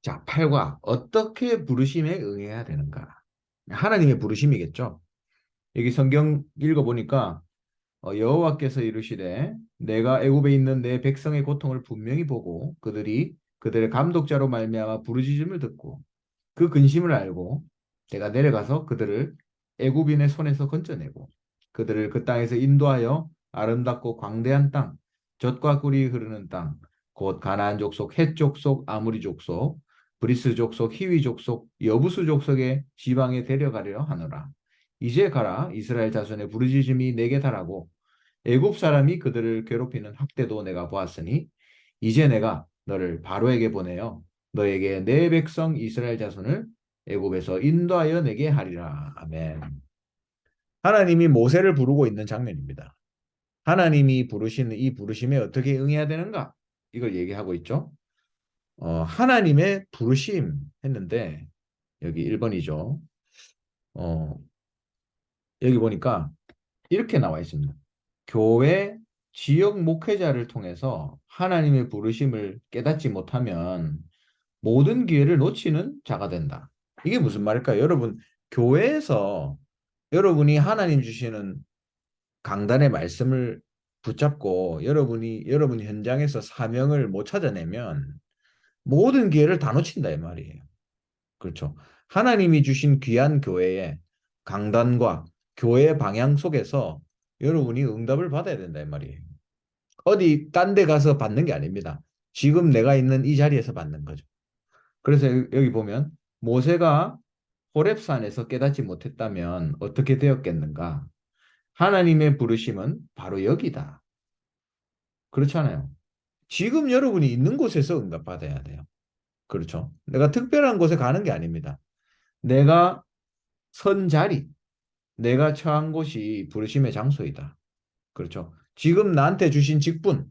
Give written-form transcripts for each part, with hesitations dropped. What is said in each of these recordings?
자, 8과 어떻게 부르심에 응해야 되는가? 하나님의 부르심이겠죠. 여기 성경 읽어보니까 여호와께서 이르시되 내가 애굽에 있는 내 백성의 고통을 분명히 보고 그들이 그들의 감독자로 말미암아 부르짖음을 듣고 그 근심을 알고 내가 내려가서 그들을 애굽인의 손에서 건져내고 그들을 그 땅에서 인도하여 아름답고 광대한 땅, 젖과 꿀이 흐르는 땅, 곧 가나안 족속, 헷 족속, 아무리 족속, 브리스 족속, 히위 족속, 여부수 족속의 지방에 데려가려 하노라. 이제 가라. 이스라엘 자손의 부르짖음이 내게 달하고 애굽 사람이 그들을 괴롭히는 학대도 내가 보았으니 이제 내가 너를 바로에게 보내어 너에게 내 백성 이스라엘 자손을 애굽에서 인도하여 내게 하리라. 아멘. 하나님이 모세를 부르고 있는 장면입니다. 하나님이 부르시는 이 부르심에 어떻게 응해야 되는가? 이걸 얘기하고 있죠. 하나님의 부르심 했는데 여기 1번이죠. 어, 여기 보니까 이렇게 나와 있습니다. 교회 지역 목회자를 통해서 하나님의 부르심을 깨닫지 못하면 모든 기회를 놓치는 자가 된다. 이게 무슨 말일까요? 여러분, 교회에서 여러분이 하나님 주시는 강단의 말씀을 붙잡고 여러분 현장에서 사명을 못 찾아내면 모든 기회를 다 놓친다 이 말이에요. 그렇죠. 하나님이 주신 귀한 교회의 강단과 교회 방향 속에서 여러분이 응답을 받아야 된다 이 말이에요. 어디 딴 데 가서 받는 게 아닙니다. 지금 내가 있는 이 자리에서 받는 거죠. 그래서 여기 보면 모세가 호렙산에서 깨닫지 못했다면 어떻게 되었겠는가? 하나님의 부르심은 바로 여기다. 그렇잖아요. 지금 여러분이 있는 곳에서 응답받아야 돼요. 그렇죠. 내가 특별한 곳에 가는 게 아닙니다. 내가 선 자리, 내가 처한 곳이 부르심의 장소이다. 그렇죠. 지금 나한테 주신 직분,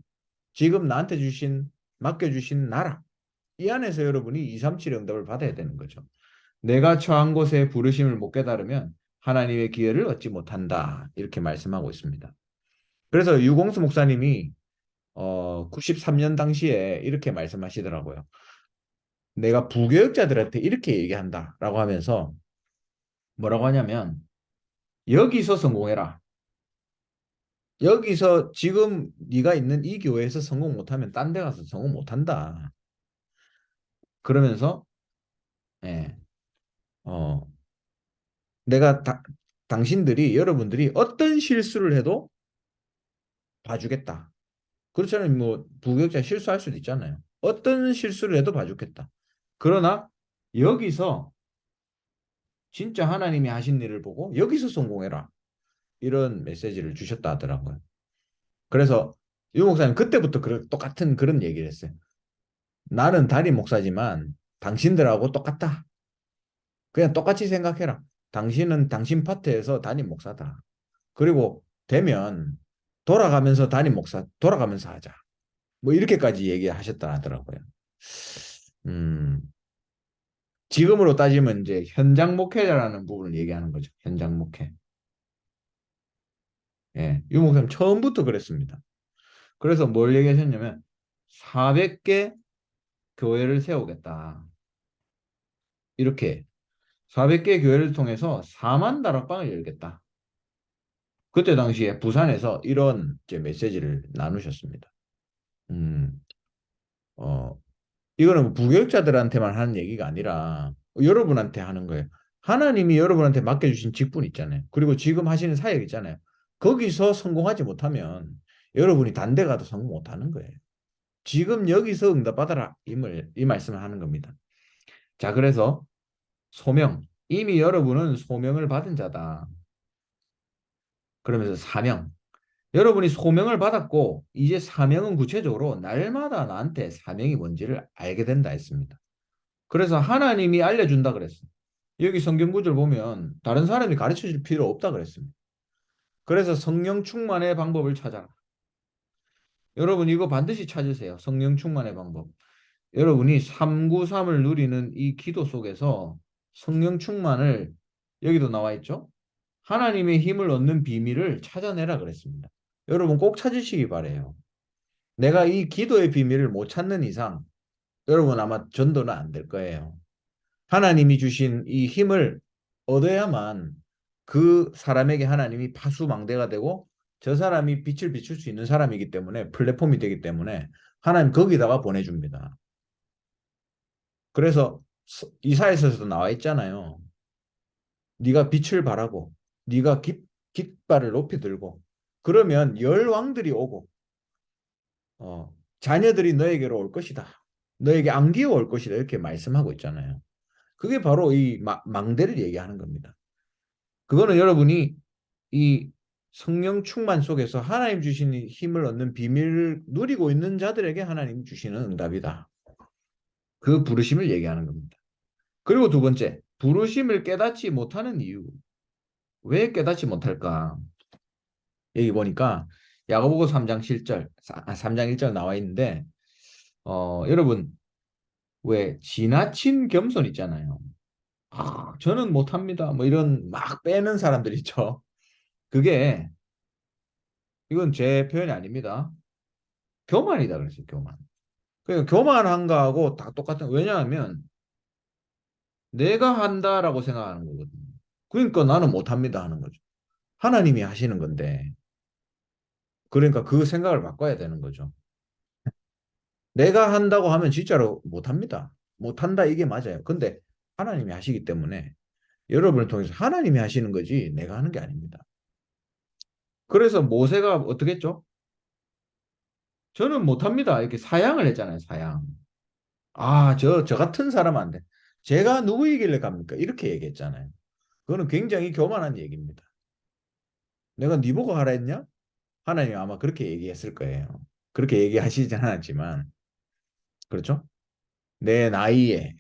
지금 나한테 맡겨주신 나라, 이 안에서 여러분이 237 응답을 받아야 되는 거죠. 내가 처한 곳에 부르심을 못 깨달으면 하나님의 기회를 얻지 못한다. 이렇게 말씀하고 있습니다. 그래서 유공수 목사님이 93년 당시에 이렇게 말씀하시더라고요. 내가 부교육자들한테 이렇게 얘기한다라고 하면서 뭐라고 하냐면 여기서 성공해라. 여기서 지금 네가 있는 이 교회에서 성공 못하면 딴 데 가서 성공 못한다. 그러면서 예, 어, 내가 당신들이 여러분들이 어떤 실수를 해도 봐주겠다. 그렇잖아요. 뭐 부교육자 실수할 수도 있잖아요. 어떤 실수를 해도 봐주겠다. 그러나 여기서 진짜 하나님이 하신 일을 보고 여기서 성공해라. 이런 메시지를 주셨다 하더라고요. 그래서 유 목사님 그때부터 똑같은 그런 얘기를 했어요. 나는 담임 목사지만 당신들하고 똑같다. 그냥 똑같이 생각해라. 당신은 당신 파트에서 담임 목사다. 그리고 되면 돌아가면서 담임 목사 돌아가면서 하자. 뭐 이렇게까지 얘기하셨다 하더라고요. 음, 지금으로 따지면 이제 현장 목회자라는 부분을 얘기하는 거죠. 현장 목회. 예, 유 목사님 처음부터 그랬습니다. 그래서 뭘 얘기하셨냐면 400개 교회를 세우겠다. 이렇게 400개 교회를 통해서 4만 다락방을 열겠다. 그때 당시에 부산에서 이런 이제 메시지를 나누셨습니다. 음, 어, 이거는 뭐 부교육자들한테만 하는 얘기가 아니라 여러분한테 하는 거예요. 하나님이 여러분한테 맡겨주신 직분 있잖아요. 그리고 지금 하시는 사역 있잖아요. 거기서 성공하지 못하면 여러분이 딴데 가도 성공 못하는 거예요. 지금 여기서 응답받아라. 이 말씀을 하는 겁니다. 자, 그래서 소명. 이미 여러분은 소명을 받은 자다. 그러면서 사명. 여러분이 소명을 받았고 이제 사명은 구체적으로 날마다 나한테 사명이 뭔지를 알게 된다 했습니다. 그래서 하나님이 알려준다 그랬어요. 여기 성경 구절 보면 다른 사람이 가르쳐 줄 필요 없다 그랬습니다. 그래서 성령 충만의 방법을 찾아라. 여러분 이거 반드시 찾으세요. 성령 충만의 방법. 여러분이 393을 누리는 이 기도 속에서 성령 충만을 여기도 나와 있죠. 하나님의 힘을 얻는 비밀을 찾아내라 그랬습니다. 여러분 꼭 찾으시기 바래요. 내가 이 기도의 비밀을 못 찾는 이상 여러분 아마 전도는 안 될 거예요. 하나님이 주신 이 힘을 얻어야만 그 사람에게 하나님이 파수망대가 되고 저 사람이 빛을 비출 수 있는 사람이기 때문에 플랫폼이 되기 때문에 하나님 거기다가 보내줍니다. 그래서 이사야서에서도 나와 있잖아요. 네가 빛을 발하고 네가 깃발을 높이 들고 그러면 열 왕들이 오고 자녀들이 너에게로 올 것이다. 너에게 안기어 올 것이다. 이렇게 말씀하고 있잖아요. 그게 바로 이 망대를 얘기하는 겁니다. 그거는 여러분이 이 성령 충만 속에서 하나님 주시는 힘을 얻는 비밀을 누리고 있는 자들에게 하나님 주시는 응답이다. 그 부르심을 얘기하는 겁니다. 그리고 두 번째, 부르심을 깨닫지 못하는 이유. 왜 깨닫지 못할까? 여기 보니까 야고보서 3장 7절, 3장 1절 나와 있는데 여러분 왜 지나친 겸손 있잖아요. 저는 못합니다. 뭐 이런 막 빼는 사람들 있죠. 그게 이건 제 표현이 아닙니다. 교만이다 그랬어요. 교만. 그러니까 교만한 거하고 다 똑같은. 왜냐하면 내가 한다라고 생각하는 거거든요. 그러니까 나는 못합니다 하는 거죠. 하나님이 하시는 건데. 그러니까 그 생각을 바꿔야 되는 거죠. 내가 한다고 하면 진짜로 못합니다. 못한다 이게 맞아요. 근데 하나님이 하시기 때문에 여러분을 통해서 하나님이 하시는 거지 내가 하는 게 아닙니다. 그래서 모세가 어떻게 했죠? 저는 못합니다. 이렇게 사양을 했잖아요. 사양. 저 같은 사람 안 돼. 제가 누구이길래 갑니까? 이렇게 얘기했잖아요. 그거는 굉장히 교만한 얘기입니다. 내가 네 보고 하라 했냐? 하나님 아마 그렇게 얘기했을 거예요. 그렇게 얘기하시진 않았지만, 그렇죠? 내 나이에,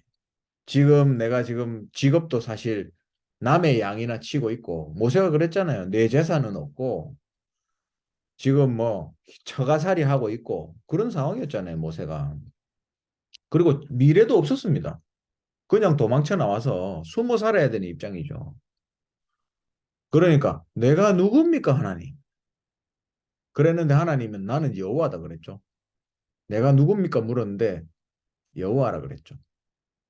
지금 내가 지금 직업도 사실 남의 양이나 치고 있고, 모세가 그랬잖아요. 내 재산은 없고, 지금 뭐 처가살이 하고 있고, 그런 상황이었잖아요, 모세가. 그리고 미래도 없었습니다. 그냥 도망쳐 나와서 숨어 살아야 되는 입장이죠. 그러니까 내가 누굽니까 하나님? 그랬는데 하나님은 나는 여호와다 그랬죠. 내가 누굽니까 물었는데 여호와라 그랬죠.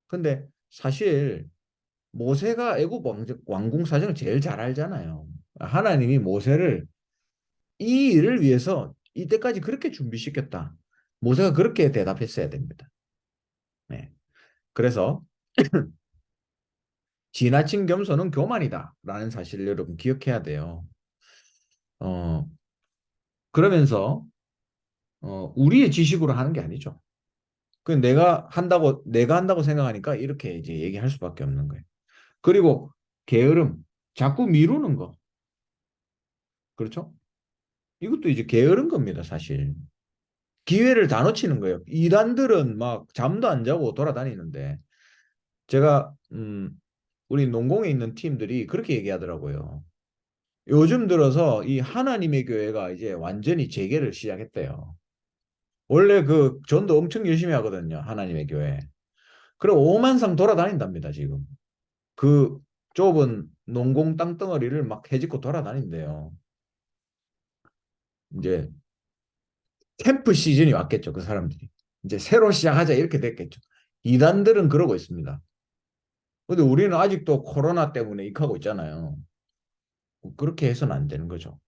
근데 사실 모세가 애굽 왕궁 사정을 제일 잘 알잖아요. 하나님이 모세를 이 일을 위해서 이때까지 그렇게 준비시켰다. 모세가 그렇게 대답했어야 됩니다. 네. 그래서 지나친 겸손은 교만이다라는 사실을 여러분 기억해야 돼요. 어, 그러면서 우리의 지식으로 하는 게 아니죠. 그 내가 한다고 생각하니까 이렇게 이제 얘기할 수밖에 없는 거예요. 그리고 게으름, 자꾸 미루는 거. 그렇죠? 이것도 이제 게으른 겁니다, 사실. 기회를 다 놓치는 거예요. 이단들은 막 잠도 안 자고 돌아다니는데 제가 우리 농공에 있는 팀들이 그렇게 얘기하더라고요. 요즘 들어서 이 하나님의 교회가 이제 완전히 재개를 시작했대요. 원래 그 전도 엄청 열심히 하거든요, 하나님의 교회. 그래 오만상 돌아다닌답니다, 지금. 그 좁은 농공 땅덩어리를 막 해집고 돌아다닌대요. 이제 캠프 시즌이 왔겠죠, 그 사람들이. 이제 새로 시작하자 이렇게 됐겠죠. 이단들은 그러고 있습니다. 근데 우리는 아직도 코로나 때문에 익하고 있잖아요. 그렇게 해서는 안 되는 거죠.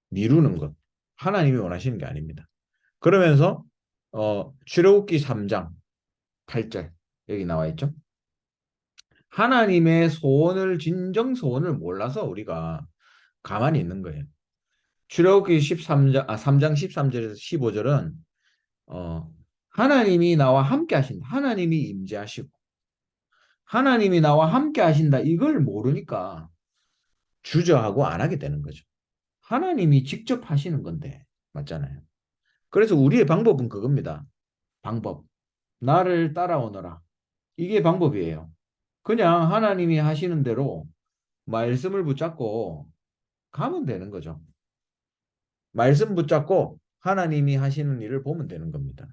미루는 것. 하나님이 원하시는 게 아닙니다. 그러면서 출애굽기 3장 8절 여기 나와 있죠. 하나님의 소원을 진정 소원을 몰라서 우리가 가만히 있는 거예요. 출애굽기 3장 13절에서 15절은 하나님이 나와 함께 하신다. 하나님이 임재하시고 하나님이 나와 함께 하신다. 이걸 모르니까 주저하고 안 하게 되는 거죠. 하나님이 직접 하시는 건데 맞잖아요. 그래서 우리의 방법은 그겁니다. 방법. 나를 따라오너라. 이게 방법이에요. 그냥 하나님이 하시는 대로 말씀을 붙잡고 가면 되는 거죠. 말씀 붙잡고 하나님이 하시는 일을 보면 되는 겁니다.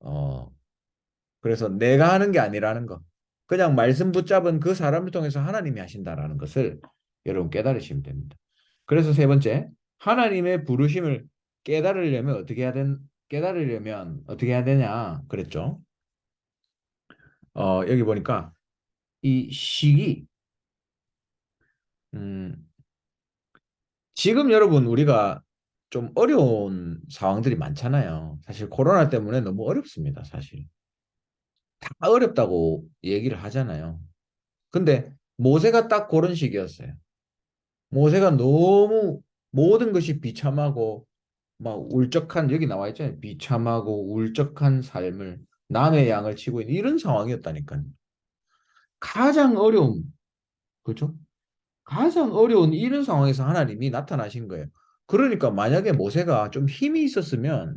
어, 그래서 내가 하는 게 아니라는 거. 그냥 말씀 붙잡은 그 사람을 통해서 하나님이 하신다라는 것을 여러분 깨달으시면 됩니다. 그래서 세 번째, 하나님의 부르심을 깨달으려면 어떻게 깨달으려면 어떻게 해야 되냐 그랬죠. 여기 보니까 이 시기, 음, 지금 여러분 우리가 좀 어려운 상황들이 많잖아요. 사실 코로나 때문에 너무 어렵습니다, 사실. 다 어렵다고 얘기를 하잖아요. 근데 모세가 딱 그런 시기였어요. 모세가 너무 모든 것이 비참하고 막 울적한 여기 나와 있잖아요. 비참하고 울적한 삶을 남의 양을 치고 있는 이런 상황이었다니까요. 가장 어려움, 그렇죠? 가장 어려운 이런 상황에서 하나님이 나타나신 거예요. 그러니까 만약에 모세가 좀 힘이 있었으면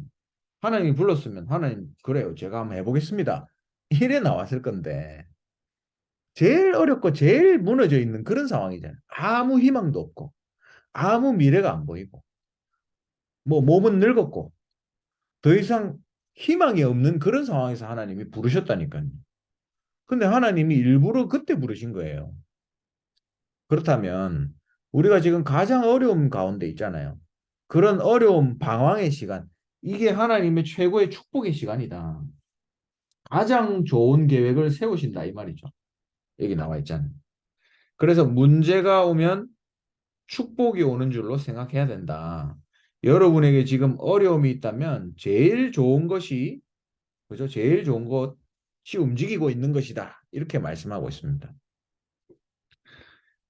하나님이 불렀으면 하나님 그래요. 제가 한번 해보겠습니다. 이래 나왔을 건데 제일 어렵고 제일 무너져 있는 그런 상황이잖아요. 아무 희망도 없고 아무 미래가 안 보이고 뭐 몸은 늙었고 더 이상 희망이 없는 그런 상황에서 하나님이 부르셨다니까요. 근데 하나님이 일부러 그때 부르신 거예요. 그렇다면 우리가 지금 가장 어려움 가운데 있잖아요. 그런 어려움, 방황의 시간, 이게 하나님의 최고의 축복의 시간이다. 가장 좋은 계획을 세우신다 이 말이죠. 여기 나와 있잖아요. 그래서 문제가 오면 축복이 오는 줄로 생각해야 된다. 여러분에게 지금 어려움이 있다면 제일 좋은 것이 그죠? 제일 좋은 것이 움직이고 있는 것이다. 이렇게 말씀하고 있습니다.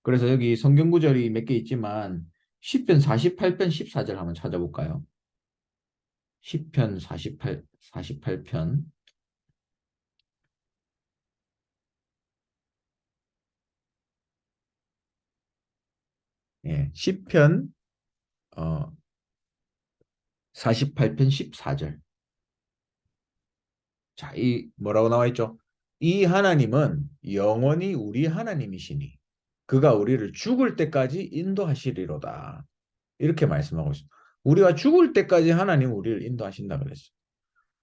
그래서 여기 성경 구절이 몇 개 있지만 시편 48편 14절 한번 찾아볼까요? 시편 48편 예, 시편 어, 48편 14절. 자, 이 뭐라고 나와 있죠? 이 하나님은 영원히 우리 하나님이시니 그가 우리를 죽을 때까지 인도하시리로다. 이렇게 말씀하고 있습니다. 우리가 죽을 때까지 하나님 우리를 인도하신다 그랬어요.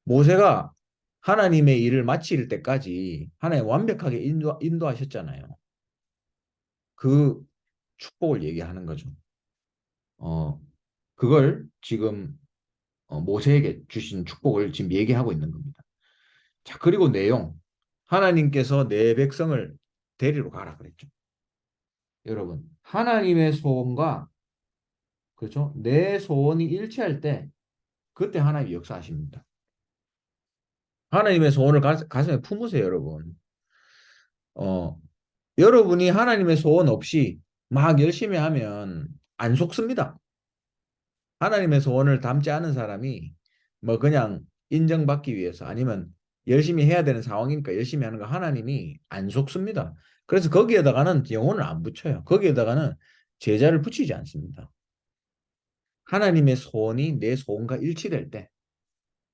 모세가 하나님의 일을 마칠 때까지 하나님 완벽하게 인도하셨잖아요. 그 축복을 얘기하는 거죠. 어, 그걸 지금 모세에게 주신 축복을 지금 얘기하고 있는 겁니다. 자, 그리고 내용. 하나님께서 내 백성을 데리러 가라 그랬죠. 여러분, 하나님의 소원과 그렇죠? 내 소원이 일치할 때 그때 하나님이 역사하십니다. 하나님의 소원을 가슴에 품으세요, 여러분. 어, 여러분이 하나님의 소원 없이 막 열심히 하면 안 속습니다. 하나님의 소원을 담지 않은 사람이 뭐 그냥 인정받기 위해서 아니면 열심히 해야 되는 상황이니까 열심히 하는 거 하나님이 안 속습니다. 그래서 거기에다가는 영혼을 안 붙여요. 거기에다가는 제자를 붙이지 않습니다. 하나님의 소원이 내 소원과 일치될 때,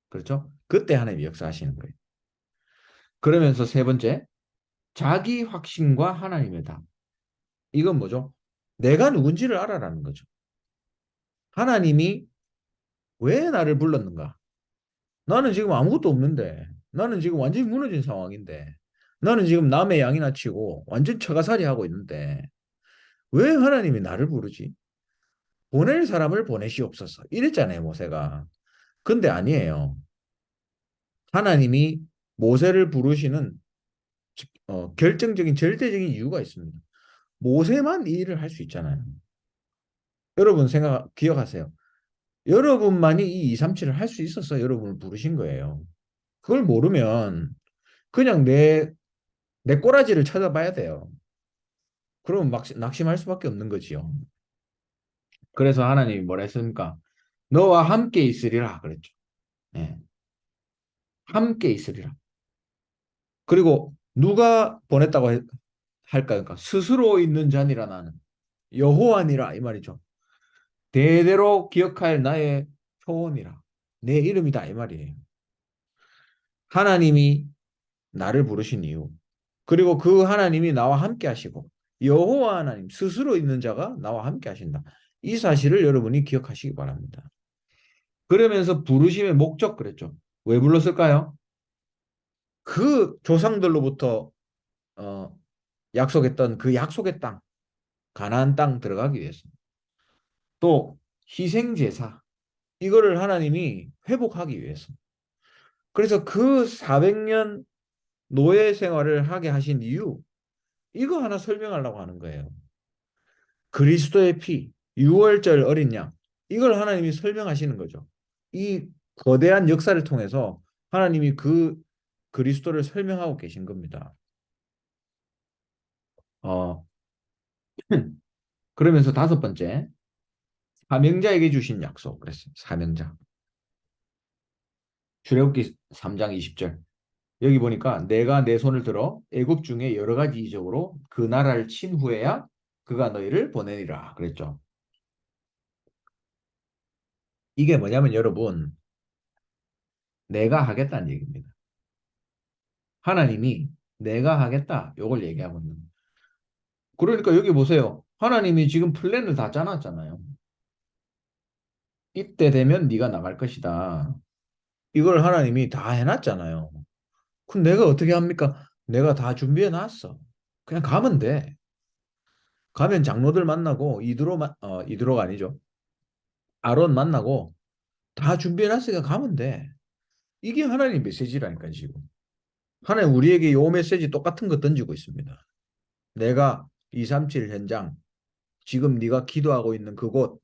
그렇죠? 그때 하나님이 역사하시는 거예요. 그러면서 세 번째, 자기 확신과 하나님의 답. 이건 뭐죠? 내가 누군지를 알아라는 거죠. 하나님이 왜 나를 불렀는가? 나는 지금 아무것도 없는데, 나는 지금 완전히 무너진 상황인데, 나는 지금 남의 양이나 치고 완전 처가살이 하고 있는데, 왜 하나님이 나를 부르지? 보낼 사람을 보내시옵소서. 이랬잖아요, 모세가. 근데 아니에요. 하나님이 모세를 부르시는 결정적인 절대적인 이유가 있습니다. 모세만 이 일을 할 수 있잖아요. 여러분 기억하세요. 여러분만이 이 237을 할 수 있어서 여러분을 부르신 거예요. 그걸 모르면 그냥 내 꼬라지를 찾아봐야 돼요. 그러면 막 낙심할 수밖에 없는 거지요. 그래서 하나님이 뭐라 했습니까? 너와 함께 있으리라 그랬죠. 예, 함께 있으리라. 그리고 누가 보냈다고 할까요? 그러니까 스스로 있는 자니라 나는 여호와니라 이 말이죠. 대대로 기억할 나의 표원이라 내 이름이다 이 말이에요. 하나님이 나를 부르신 이유 그리고 그 하나님이 나와 함께 하시고 여호와 하나님 스스로 있는 자가 나와 함께 하신다. 이 사실을 여러분이 기억하시기 바랍니다. 그러면서 부르심의 목적 그랬죠. 왜 불렀을까요? 그 조상들로부터 어, 약속했던 그 약속의 땅, 가나안 땅 들어가기 위해서. 또 희생 제사. 이거를 하나님이 회복하기 위해서. 그래서 그 400년 노예 생활을 하게 하신 이유, 이거 하나 설명하려고 하는 거예요. 그리스도의 피, 6월절 어린 양, 이걸 하나님이 설명하시는 거죠. 이 거대한 역사를 통해서 하나님이 그 그리스도를 설명하고 계신 겁니다. 어, 그러면서 다섯 번째, 사명자에게 주신 약속. 그랬어요. 사명자. 출애굽기 3장 20절. 여기 보니까 내가 내 손을 들어 애굽 중에 여러 가지 이적으로 그 나라를 친 후에야 그가 너희를 보내리라. 그랬죠. 이게 뭐냐면 여러분, 내가 하겠다는 얘기입니다. 하나님이 내가 하겠다. 요걸 얘기하고 있는 거예요. 그러니까 여기 보세요. 하나님이 지금 플랜을 다 짜놨잖아요. 이때 되면 네가 나갈 것이다. 이걸 하나님이 다 해놨잖아요. 그럼 내가 어떻게 합니까? 내가 다 준비해 놨어. 그냥 가면 돼. 가면 장로들 만나고 이드로가 아니죠. 아론 만나고 다 준비해 놨으니까 가면 돼. 이게 하나님 메시지라니까 지금. 하나님 우리에게 요 메시지 똑같은 거 던지고 있습니다. 내가 237 현장 지금 네가 기도하고 있는 그곳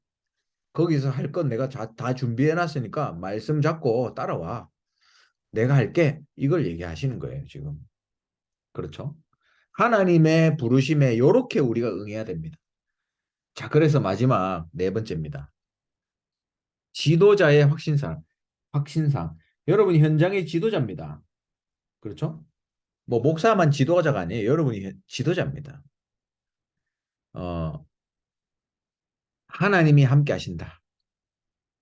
거기서 할 건 내가 다 준비해 놨으니까 말씀 잡고 따라와. 내가 할게. 이걸 얘기하시는 거예요, 지금. 그렇죠? 하나님의 부르심에 요렇게 우리가 응해야 됩니다. 자, 그래서 마지막 네 번째입니다. 지도자의 확신상. 확신상. 여러분이 현장의 지도자입니다. 그렇죠? 뭐 목사만 지도자가 아니에요. 여러분이 지도자입니다. 어, 하나님이 함께 하신다.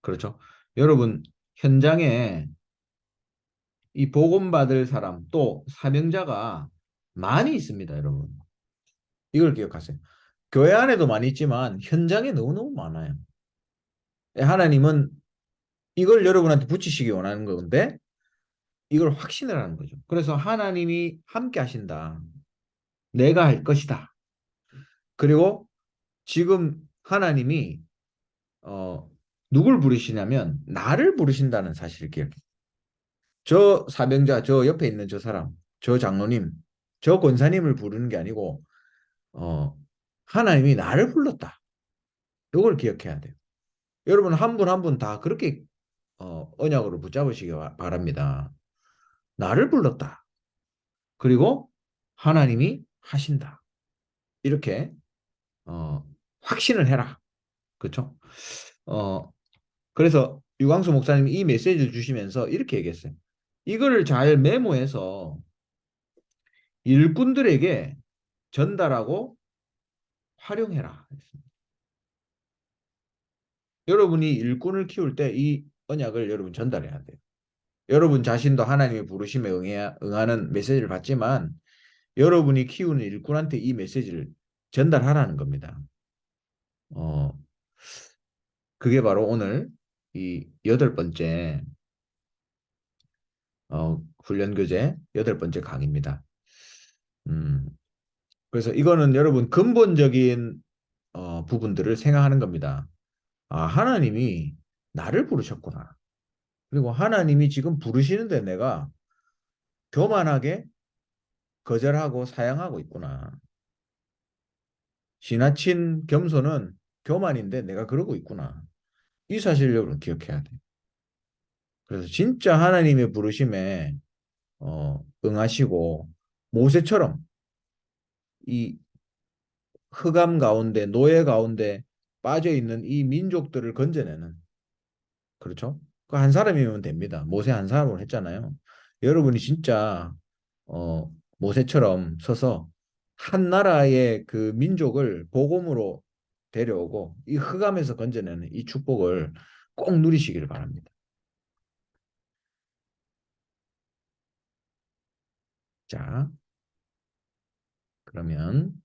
그렇죠? 여러분 현장에 이 복음 받을 사람 또 사명자가 많이 있습니다, 여러분. 이걸 기억하세요. 교회 안에도 많이 있지만 현장에 너무너무 많아요. 하나님은 이걸 여러분한테 붙이시기 원하는 건데 이걸 확신을 하는 거죠. 그래서 하나님이 함께 하신다. 내가 할 것이다. 그리고 지금 하나님이 어, 누굴 부르시냐면 나를 부르신다는 사실을 기억해요. 저 사명자, 저 옆에 있는 저 사람, 저 장로님, 저 권사님을 부르는 게 아니고 어, 하나님이 나를 불렀다. 이걸 기억해야 돼요. 여러분 한 분 한 분 다 그렇게 언약으로 붙잡으시기 바랍니다. 나를 불렀다. 그리고 하나님이 하신다. 이렇게 어, 확신을 해라. 그렇죠? 어, 그래서 유광수 목사님이 이 메시지를 주시면서 이렇게 얘기했어요. 이거를 잘 메모해서 일꾼들에게 전달하고 활용해라. 여러분이 일꾼을 키울 때 이 언약을 여러분 전달해야 돼요. 여러분 자신도 하나님의 부르심에 응하는 메시지를 받지만 여러분이 키우는 일꾼한테 이 메시지를 전달하라는 겁니다. 어, 그게 바로 오늘 이 여덟 번째 훈련 교재 여덟 번째 강의입니다. 음, 그래서 이거는 여러분 근본적인 부분들을 생각하는 겁니다. 아, 하나님이 나를 부르셨구나. 그리고 하나님이 지금 부르시는데 내가 교만하게 거절하고 사양하고 있구나. 지나친 겸손은 교만인데 내가 그러고 있구나. 이 사실을 여러분 기억해야 돼요. 그래서 진짜 하나님의 부르심에 응하시고 모세처럼 이 흑암 가운데 노예 가운데 빠져 있는 이 민족들을 건져내는 그렇죠? 그 한 사람이면 됩니다. 모세 한 사람으로 했잖아요. 여러분이 진짜 모세처럼 서서 한 나라의 그 민족을 복음으로 데려오고 이 흑암에서 건져내는 이 축복을 꼭 누리시기를 바랍니다. 자, 그러면